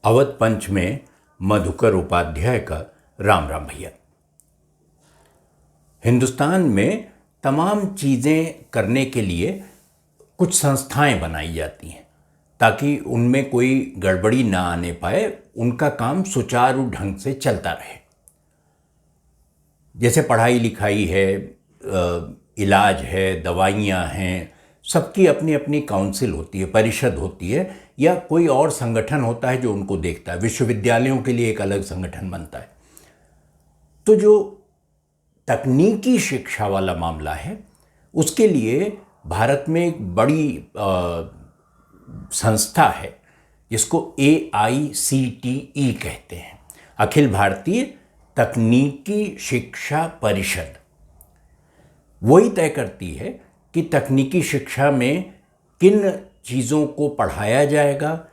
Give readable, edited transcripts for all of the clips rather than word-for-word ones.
अवध पंच में मधुकर उपाध्याय का राम राम भैया। हिंदुस्तान में तमाम चीज़ें करने के लिए कुछ संस्थाएं बनाई जाती हैं ताकि उनमें कोई गड़बड़ी ना आने पाए, उनका काम सुचारू ढंग से चलता रहे। जैसे पढ़ाई लिखाई है, इलाज है, दवाइयाँ हैं, सबकी अपनी अपनी काउंसिल होती है, परिषद होती है, या कोई और संगठन होता है जो उनको देखता है। विश्वविद्यालयों के लिए एक अलग संगठन बनता है। तो जो तकनीकी शिक्षा वाला मामला है, उसके लिए भारत में एक बड़ी संस्था है जिसको AICTE कहते हैं, अखिल भारतीय तकनीकी शिक्षा परिषद। वही तय करती है कि तकनीकी शिक्षा में किन चीज़ों को पढ़ाया जाएगा,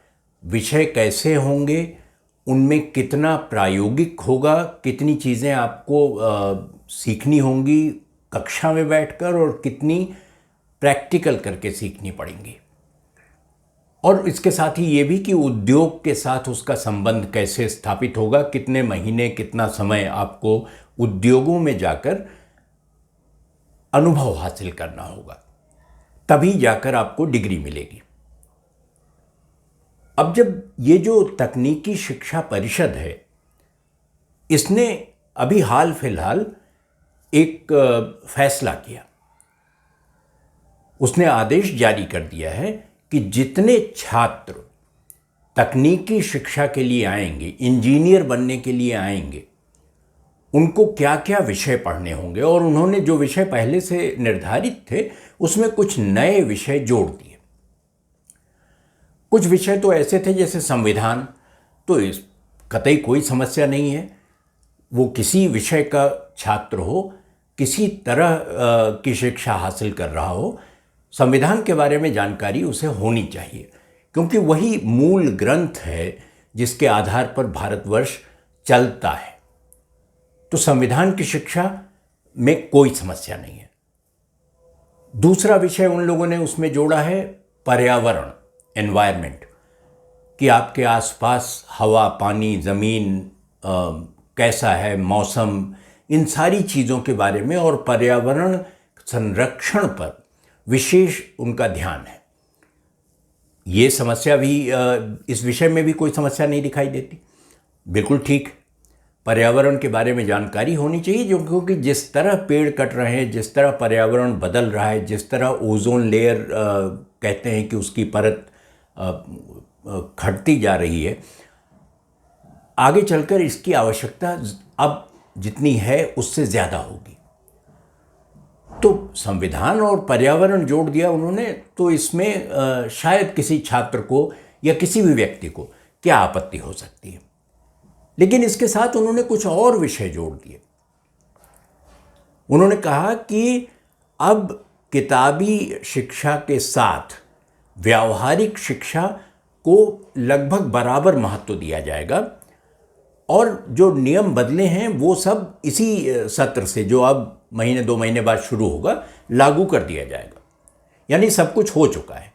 विषय कैसे होंगे, उनमें कितना प्रायोगिक होगा, कितनी चीज़ें आपको सीखनी होंगी कक्षा में बैठकर और कितनी प्रैक्टिकल करके सीखनी पड़ेंगी। और इसके साथ ही ये भी कि उद्योग के साथ उसका संबंध कैसे स्थापित होगा, कितने महीने, कितना समय आपको उद्योगों में जाकर अनुभव हासिल करना होगा, तभी जाकर आपको डिग्री मिलेगी। अब जब ये जो तकनीकी शिक्षा परिषद है, इसने अभी हाल फिलहाल एक फैसला किया। उसने आदेश जारी कर दिया है कि जितने छात्र तकनीकी शिक्षा के लिए आएंगे, इंजीनियर बनने के लिए आएंगे, उनको क्या क्या विषय पढ़ने होंगे। और उन्होंने जो विषय पहले से निर्धारित थे उसमें कुछ नए विषय जोड़ दिए। कुछ विषय तो ऐसे थे जैसे संविधान, तो इस कतई कोई समस्या नहीं है, वो किसी विषय का छात्र हो, किसी तरह की शिक्षा हासिल कर रहा हो, संविधान के बारे में जानकारी उसे होनी चाहिए, क्योंकि वही मूल ग्रंथ है जिसके आधार पर भारतवर्ष चलता है। तो संविधान की शिक्षा में कोई समस्या नहीं है। दूसरा विषय उन लोगों ने उसमें जोड़ा है पर्यावरण, एनवायरनमेंट, कि आपके आसपास हवा, पानी, ज़मीन कैसा है, मौसम, इन सारी चीज़ों के बारे में और पर्यावरण संरक्षण पर विशेष उनका ध्यान है। ये समस्या भी इस विषय में भी कोई समस्या नहीं दिखाई देती। बिल्कुल ठीक, पर्यावरण के बारे में जानकारी होनी चाहिए, जो क्योंकि जिस तरह पेड़ कट रहे हैं, जिस तरह पर्यावरण बदल रहा है, जिस तरह ओजोन लेयर कहते हैं कि उसकी परत घटती जा रही है, आगे चलकर इसकी आवश्यकता अब जितनी है उससे ज़्यादा होगी। तो संविधान और पर्यावरण जोड़ दिया उन्होंने, तो इसमें शायद किसी छात्र को या किसी भी व्यक्ति को क्या आपत्ति हो सकती है। लेकिन इसके साथ उन्होंने कुछ और विषय जोड़ दिए। उन्होंने कहा कि अब किताबी शिक्षा के साथ व्यावहारिक शिक्षा को लगभग बराबर महत्व दिया जाएगा, और जो नियम बदले हैं वो सब इसी सत्र से, जो अब महीने 2 महीने बाद शुरू होगा, लागू कर दिया जाएगा। यानी सब कुछ हो चुका है।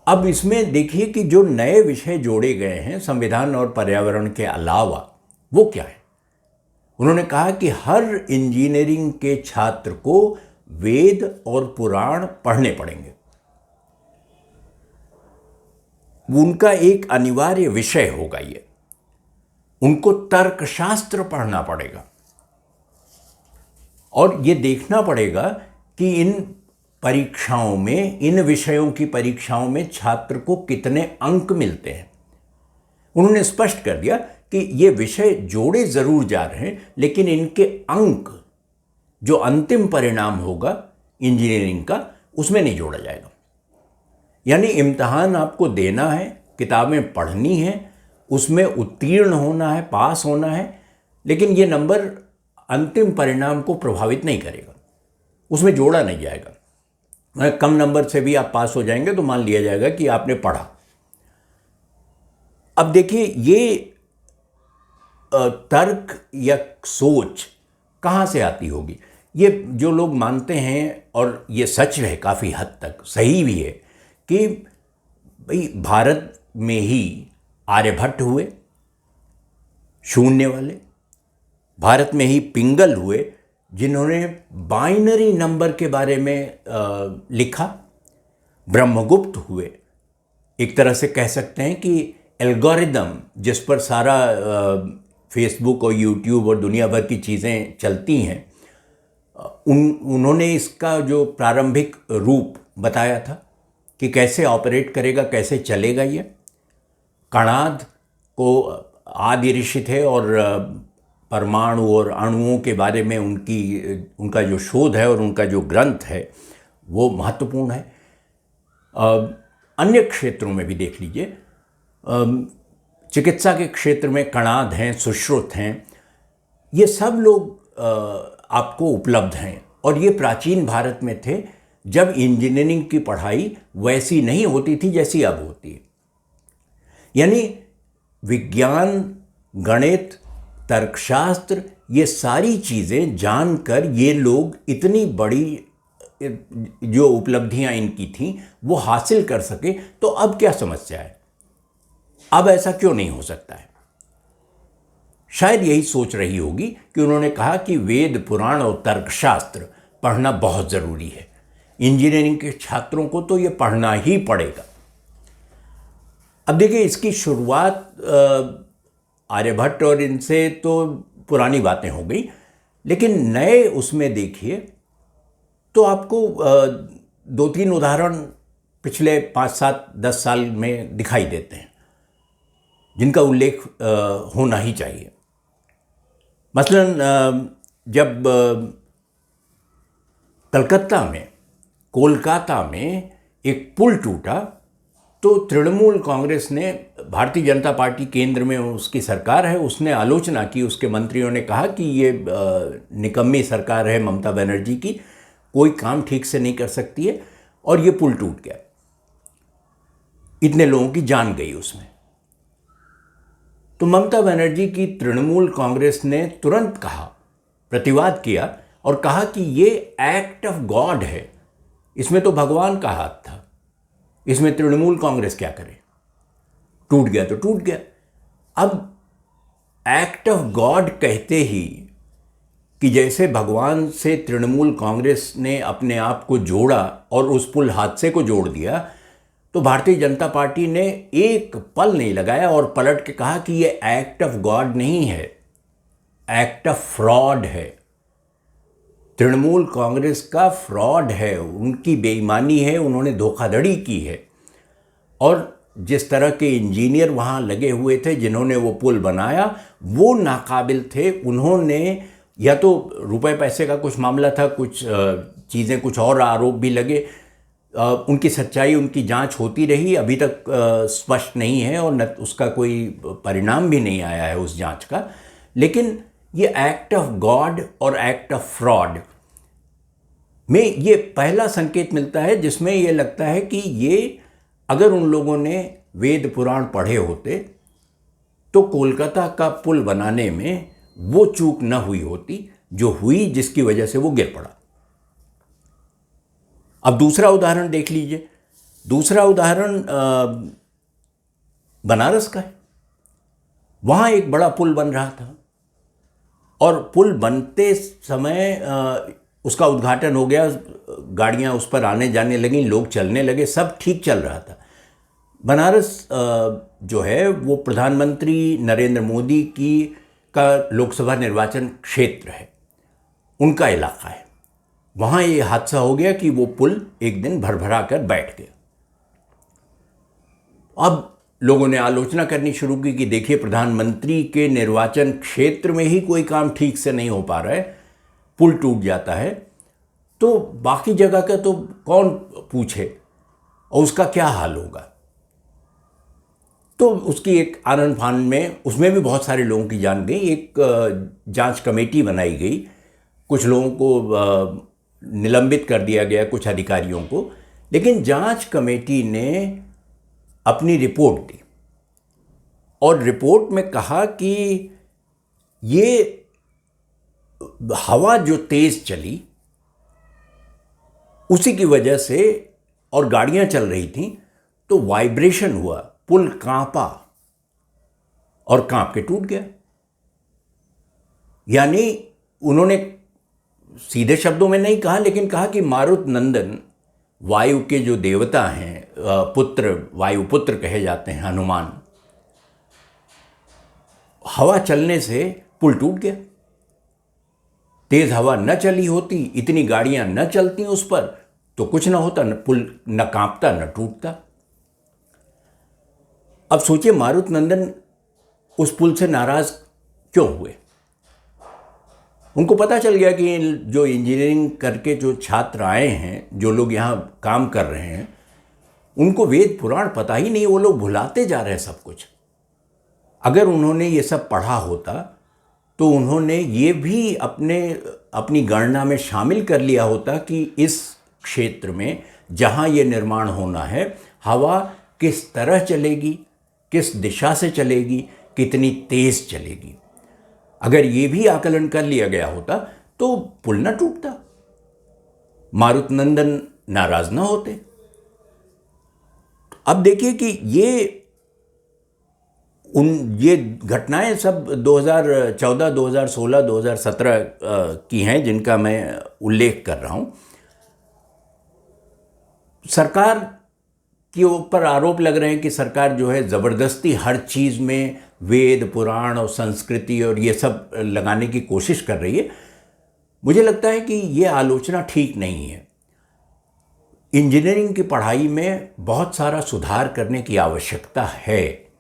अब इसमें देखिए कि जो नए विषय जोड़े गए हैं संविधान और पर्यावरण के अलावा, वो क्या है। उन्होंने कहा कि हर इंजीनियरिंग के छात्र को वेद और पुराण पढ़ने पड़ेंगे। उनका एक अनिवार्य विषय होगा ये। उनको तर्कशास्त्र पढ़ना पड़ेगा और ये देखना पड़ेगा कि इन परीक्षाओं में, इन विषयों की परीक्षाओं में छात्र को कितने अंक मिलते हैं। उन्होंने स्पष्ट कर दिया कि ये विषय जोड़े जरूर जा रहे हैं, लेकिन इनके अंक, जो अंतिम परिणाम होगा इंजीनियरिंग का, उसमें नहीं जोड़ा जाएगा। यानी इम्तिहान आपको देना है, किताबें पढ़नी है, उसमें उत्तीर्ण होना है, पास होना है, लेकिन ये नंबर अंतिम परिणाम को प्रभावित नहीं करेगा, उसमें जोड़ा नहीं जाएगा। कम नंबर से भी आप पास हो जाएंगे तो मान लिया जाएगा कि आपने पढ़ा। अब देखिए, ये तर्क या सोच कहाँ से आती होगी। ये जो लोग मानते हैं, और ये सच है, काफ़ी हद तक सही भी है, कि भाई भारत में ही आर्यभट्ट हुए शून्य वाले, भारत में ही पिंगल हुए जिन्होंने बाइनरी नंबर के बारे में लिखा, ब्रह्मगुप्त हुए, एक तरह से कह सकते हैं कि एल्गोरिदम जिस पर सारा फेसबुक और यूट्यूब और दुनिया भर की चीज़ें चलती हैं, उन्होंने इसका जो प्रारंभिक रूप बताया था कि कैसे ऑपरेट करेगा, कैसे चलेगा ये। कणाद को आदि ऋषि थे और परमाणु और अणुओं के बारे में उनका जो शोध है और उनका जो ग्रंथ है वो महत्वपूर्ण है। अन्य क्षेत्रों में भी देख लीजिए, चिकित्सा के क्षेत्र में कणाद हैं, सुश्रुत हैं, ये सब लोग आपको उपलब्ध हैं और ये प्राचीन भारत में थे जब इंजीनियरिंग की पढ़ाई वैसी नहीं होती थी जैसी अब होती है। यानी विज्ञान, गणित, तर्कशास्त्र, ये सारी चीज़ें जानकर ये लोग इतनी बड़ी जो उपलब्धियां इनकी थीं वो हासिल कर सके। तो अब क्या समस्या है? अब ऐसा क्यों नहीं हो सकता है? शायद यही सोच रही होगी कि उन्होंने कहा कि वेद, पुराण और तर्कशास्त्र पढ़ना बहुत ज़रूरी है, इंजीनियरिंग के छात्रों को तो ये पढ़ना ही पड़ेगा। अब देखिए, इसकी शुरुआत आर्यभट्ट और इनसे तो पुरानी बातें हो गई, लेकिन नए उसमें देखिए तो आपको 2-3 उदाहरण पिछले 5-7-10 साल में दिखाई देते हैं जिनका उल्लेख होना ही चाहिए। मसलन जब कोलकाता में एक पुल टूटा तो तृणमूल कांग्रेस ने, भारतीय जनता पार्टी केंद्र में उसकी सरकार है, उसने आलोचना की। उसके मंत्रियों ने कहा कि ये निकम्मी सरकार है ममता बनर्जी की, कोई काम ठीक से नहीं कर सकती है और ये पुल टूट गया, इतने लोगों की जान गई उसमें। तो ममता बनर्जी की तृणमूल कांग्रेस ने तुरंत कहा, प्रतिवाद किया और कहा कि ये एक्ट ऑफ गॉड है, इसमें तो भगवान का हाथ था, इसमें तृणमूल कांग्रेस क्या करे, टूट गया तो टूट गया। अब एक्ट ऑफ गॉड कहते ही कि जैसे भगवान से तृणमूल कांग्रेस ने अपने आप को जोड़ा और उस पुल हादसे को जोड़ दिया, तो भारतीय जनता पार्टी ने एक पल नहीं लगाया और पलट के कहा कि ये एक्ट ऑफ गॉड नहीं है, एक्ट ऑफ फ्रॉड है, तृणमूल कांग्रेस का फ्रॉड है, उनकी बेईमानी है, उन्होंने धोखाधड़ी की है। और जिस तरह के इंजीनियर वहाँ लगे हुए थे जिन्होंने वो पुल बनाया वो नाकाबिल थे, उन्होंने या तो रुपए पैसे का कुछ मामला था, कुछ चीज़ें, कुछ और आरोप भी लगे, उनकी सच्चाई, उनकी जांच होती रही, अभी तक स्पष्ट नहीं है और न उसका कोई परिणाम भी नहीं आया है उस जांच का। लेकिन ये एक्ट ऑफ गॉड और एक्ट ऑफ फ्रॉड में ये पहला संकेत मिलता है जिसमें ये लगता है कि ये अगर उन लोगों ने वेद पुराण पढ़े होते तो कोलकाता का पुल बनाने में वो चूक न हुई होती जो हुई, जिसकी वजह से वो गिर पड़ा। अब दूसरा उदाहरण देख लीजिए। दूसरा उदाहरण बनारस का है। वहाँ एक बड़ा पुल बन रहा था और पुल बनते समय उसका उद्घाटन हो गया, गाड़ियाँ उस पर आने जाने लगीं, लोग चलने लगे, सब ठीक चल रहा था। बनारस जो है वो प्रधानमंत्री नरेंद्र मोदी का लोकसभा निर्वाचन क्षेत्र है, उनका इलाका है। वहाँ ये हादसा हो गया कि वो पुल एक दिन भरभरा कर बैठ गया। अब लोगों ने आलोचना करनी शुरू की कि देखिए, प्रधानमंत्री के निर्वाचन क्षेत्र में ही कोई काम ठीक से नहीं हो पा रहा है, पुल टूट जाता है, तो बाकी जगह का तो कौन पूछे और उसका क्या हाल होगा। तो उसकी एक आनन फान में उसमें भी बहुत सारे लोगों की जान गई। एक जांच कमेटी बनाई गई, कुछ लोगों को निलंबित कर दिया गया, कुछ अधिकारियों को, लेकिन जांच कमेटी ने अपनी रिपोर्ट दी और रिपोर्ट में कहा कि ये हवा जो तेज चली उसी की वजह से, और गाड़ियां चल रही थीं तो वाइब्रेशन हुआ, पुल कांपा, और कांप के टूट गया। यानी उन्होंने सीधे शब्दों में नहीं कहा, लेकिन कहा कि मारुत नंदन, वायु के जो देवता हैं, पुत्र, वायुपुत्र कहे जाते हैं हनुमान, हवा चलने से पुल टूट गया। तेज हवा न चली होती, इतनी गाड़ियां न चलती उस पर, तो कुछ ना होता, न पुल न कांपता न टूटता। अब सोचिए मारुत नंदन उस पुल से नाराज क्यों हुए। उनको पता चल गया कि जो इंजीनियरिंग करके जो छात्र आए हैं, जो लोग यहाँ काम कर रहे हैं, उनको वेद पुराण पता ही नहीं, वो लोग भुलाते जा रहे हैं सब कुछ। अगर उन्होंने ये सब पढ़ा होता तो उन्होंने ये भी अपनी गणना में शामिल कर लिया होता कि इस क्षेत्र में जहाँ ये निर्माण होना है, हवा किस तरह चलेगी, किस दिशा से चलेगी, कितनी तेज चलेगी। अगर ये भी आकलन कर लिया गया होता तो पुल न टूटता, मारुत नंदन नाराज न होते। अब देखिए कि ये घटनाएं सब 2014, 2016, 2017 की हैं, जिनका मैं उल्लेख कर रहा हूं। सरकार के ऊपर आरोप लग रहे हैं कि सरकार जो है ज़बरदस्ती हर चीज़ में वेद पुराण और संस्कृति और ये सब लगाने की कोशिश कर रही है। मुझे लगता है कि ये आलोचना ठीक नहीं है। इंजीनियरिंग की पढ़ाई में बहुत सारा सुधार करने की आवश्यकता है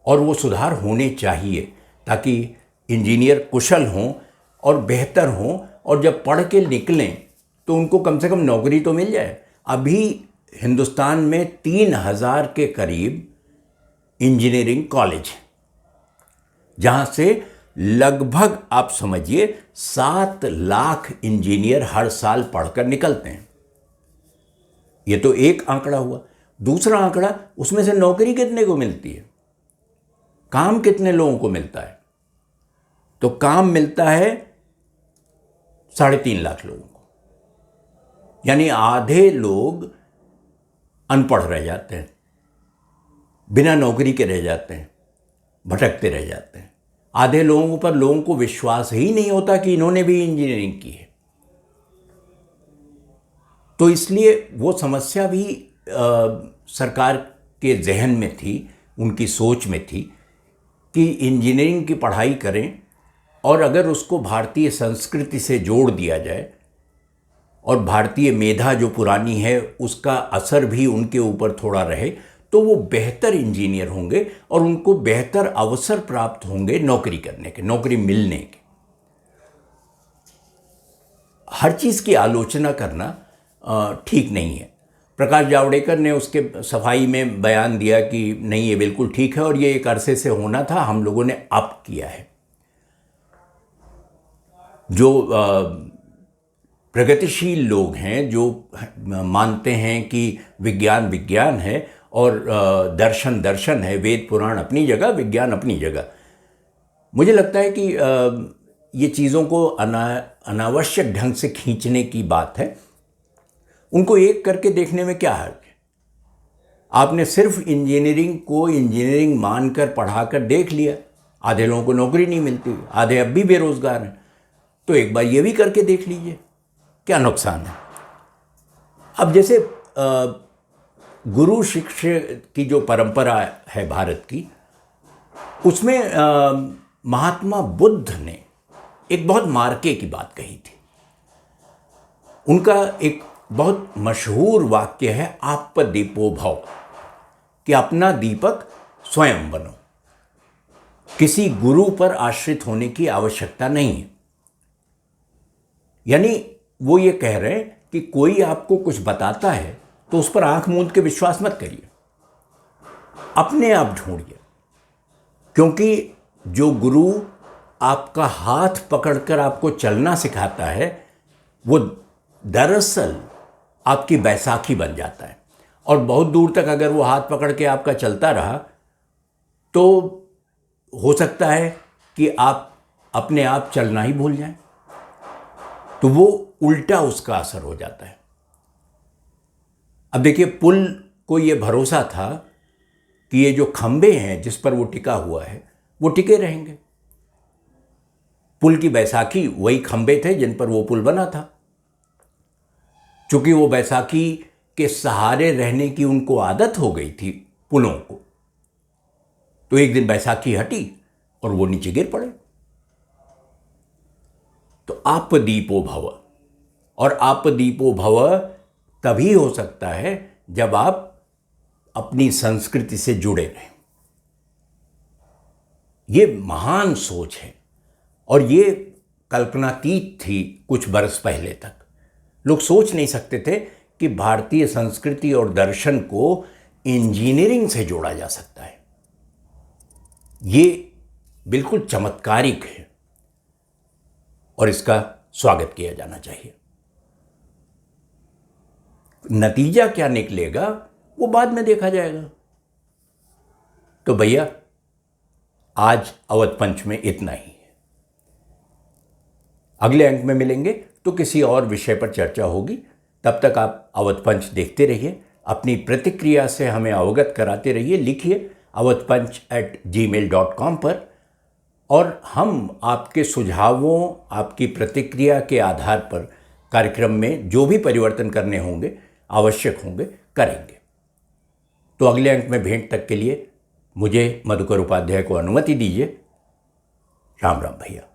और वो सुधार होने चाहिए, ताकि इंजीनियर कुशल हों और बेहतर हों, और जब पढ़ के निकलें तो उनको कम से कम नौकरी तो मिल जाए। अभी हिंदुस्तान में 3000 के करीब इंजीनियरिंग कॉलेज हैं, जहाँ से लगभग आप समझिए 7 लाख इंजीनियर हर साल पढ़कर निकलते हैं। ये तो एक आंकड़ा हुआ। दूसरा आंकड़ा, उसमें से नौकरी कितने को मिलती है, काम कितने लोगों को मिलता है। तो काम मिलता है 3.5 लाख लोगों को, यानी आधे लोग अनपढ़ रह जाते हैं, बिना नौकरी के रह जाते हैं, भटकते रह जाते हैं। आधे लोगों पर लोगों को विश्वास ही नहीं होता कि इन्होंने भी इंजीनियरिंग की है। तो इसलिए वो समस्या भी सरकार के जहन में थी, उनकी सोच में थी कि इंजीनियरिंग की पढ़ाई करें और अगर उसको भारतीय संस्कृति से जोड़ दिया जाए और भारतीय मेधा जो पुरानी है उसका असर भी उनके ऊपर थोड़ा रहे, तो वो बेहतर इंजीनियर होंगे और उनको बेहतर अवसर प्राप्त होंगे नौकरी करने के, नौकरी मिलने के। हर चीज़ की आलोचना करना ठीक नहीं है। प्रकाश जावड़ेकर ने उसके सफाई में बयान दिया कि नहीं, ये बिल्कुल ठीक है और ये एक अरसे से होना था, हम लोगों ने अब किया है। जो प्रगतिशील लोग हैं, जो मानते हैं कि विज्ञान विज्ञान है और दर्शन दर्शन है, वेद पुराण अपनी जगह, विज्ञान अपनी जगह, मुझे लगता है कि ये चीज़ों को अनावश्यक ढंग से खींचने की बात है। उनको एक करके देखने में क्या हर्ज है। आपने सिर्फ इंजीनियरिंग को इंजीनियरिंग मानकर पढ़ाकर देख लिया, आधे लोगों को नौकरी नहीं मिलती, आधे अब भी बेरोजगार हैं, तो एक बार ये भी करके देख लीजिए, क्या नुकसान है। अब जैसे गुरु शिष्य की जो परंपरा है भारत की, उसमें महात्मा बुद्ध ने एक बहुत मार्के की बात कही थी। उनका एक बहुत मशहूर वाक्य है, आप दीपो भव, कि अपना दीपक स्वयं बनो, किसी गुरु पर आश्रित होने की आवश्यकता नहीं है। यानी वो ये कह रहे हैं कि कोई आपको कुछ बताता है तो उस पर आंख मूंद के विश्वास मत करिए, अपने आप ढूंढिए, क्योंकि जो गुरु आपका हाथ पकड़कर आपको चलना सिखाता है वो दरअसल आपकी बैसाखी बन जाता है, और बहुत दूर तक अगर वो हाथ पकड़ के आपका चलता रहा तो हो सकता है कि आप अपने आप चलना ही भूल जाएं, तो वो उल्टा उसका असर हो जाता है। अब देखिए, पुल को ये भरोसा था कि ये जो खंबे हैं जिस पर वो टिका हुआ है वो टिके रहेंगे। पुल की बैसाखी वही खंबे थे जिन पर वो पुल बना था। चूंकि वो बैसाखी के सहारे रहने की उनको आदत हो गई थी पुलों को, तो एक दिन बैसाखी हटी और वो नीचे गिर पड़े। तो आप दीपो भव, और आप दीपो भव तभी हो सकता है जब आप अपनी संस्कृति से जुड़े रहें। ये महान सोच है और ये कल्पनातीत थी कुछ बरस पहले तक। लोग सोच नहीं सकते थे कि भारतीय संस्कृति और दर्शन को इंजीनियरिंग से जोड़ा जा सकता है। ये बिल्कुल चमत्कारिक है और इसका स्वागत किया जाना चाहिए। नतीजा क्या निकलेगा वो बाद में देखा जाएगा। तो भैया, आज अवध पंच में इतना ही है। अगले अंक में मिलेंगे तो किसी और विषय पर चर्चा होगी। तब तक आप अवध पंच देखते रहिए, अपनी प्रतिक्रिया से हमें अवगत कराते रहिए। लिखिए awadhpanch@gmail.com पर, और हम आपके सुझावों, आपकी प्रतिक्रिया के आधार पर कार्यक्रम में जो भी परिवर्तन करने होंगे, आवश्यक होंगे, करेंगे। तो अगले अंक में भेंट तक के लिए मुझे, मधुकर उपाध्याय को अनुमति दीजिए। राम राम भैया।